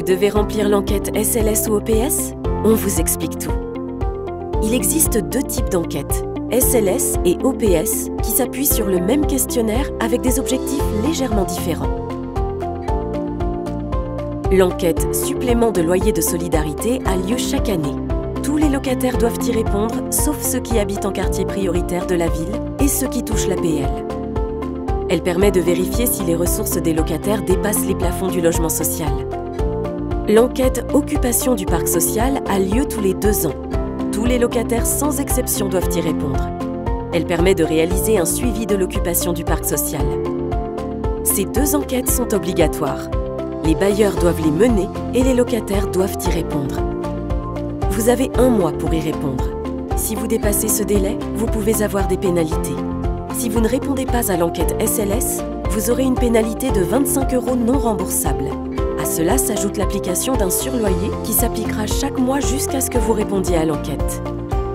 devez remplir l'enquête SLS ou OPS? On vous explique tout. Il existe deux types d'enquêtes, SLS et OPS, qui s'appuient sur le même questionnaire avec des objectifs légèrement différents. L'enquête Supplément de loyer de solidarité a lieu chaque année. Tous les locataires doivent y répondre, sauf ceux qui habitent en quartier prioritaire de la ville et ceux qui touchent l'APL. Elle permet de vérifier si les ressources des locataires dépassent les plafonds du logement social. L'enquête Occupation du parc social a lieu tous les 2 ans. Tous les locataires sans exception doivent y répondre. Elle permet de réaliser un suivi de l'occupation du parc social. Ces 2 enquêtes sont obligatoires. Les bailleurs doivent les mener et les locataires doivent y répondre. Vous avez 1 mois pour y répondre. Si vous dépassez ce délai, vous pouvez avoir des pénalités. Si vous ne répondez pas à l'enquête SLS, vous aurez une pénalité de 25 € non remboursable. À cela s'ajoute l'application d'un surloyer qui s'appliquera chaque mois jusqu'à ce que vous répondiez à l'enquête.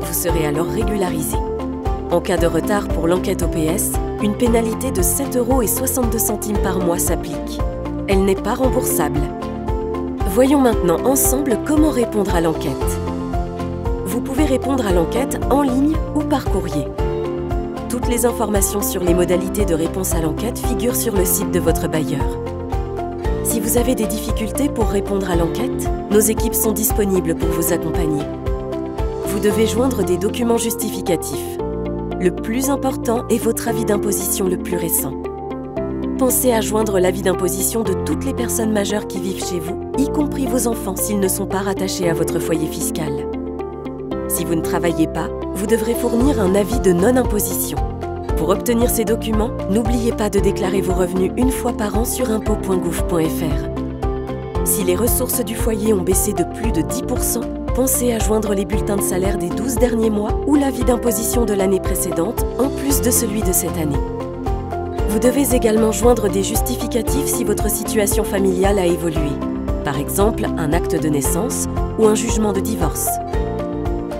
Vous serez alors régularisé. En cas de retard pour l'enquête OPS, une pénalité de 7,62 € par mois s'applique. Elle n'est pas remboursable. Voyons maintenant ensemble comment répondre à l'enquête. Vous pouvez répondre à l'enquête en ligne ou par courrier. Toutes les informations sur les modalités de réponse à l'enquête figurent sur le site de votre bailleur. Si vous avez des difficultés pour répondre à l'enquête, nos équipes sont disponibles pour vous accompagner. Vous devez joindre des documents justificatifs. Le plus important est votre avis d'imposition le plus récent. Pensez à joindre l'avis d'imposition de toutes les personnes majeures qui vivent chez vous, y compris vos enfants s'ils ne sont pas rattachés à votre foyer fiscal. Si vous ne travaillez pas, vous devrez fournir un avis de non-imposition. Pour obtenir ces documents, n'oubliez pas de déclarer vos revenus 1 fois par an sur impôts.gouv.fr. Si les ressources du foyer ont baissé de plus de 10%, pensez à joindre les bulletins de salaire des 12 derniers mois ou l'avis d'imposition de l'année précédente, en plus de celui de cette année. Vous devez également joindre des justificatifs si votre situation familiale a évolué. Par exemple, un acte de naissance ou un jugement de divorce.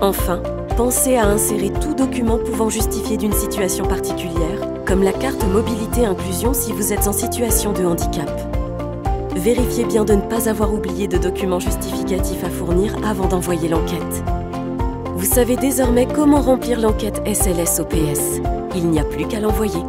Enfin, pensez à insérer tout document pouvant justifier d'une situation particulière, comme la carte mobilité inclusion si vous êtes en situation de handicap. Vérifiez bien de ne pas avoir oublié de documents justificatifs à fournir avant d'envoyer l'enquête. Vous savez désormais comment remplir l'enquête SLS-OPS. Il n'y a plus qu'à l'envoyer.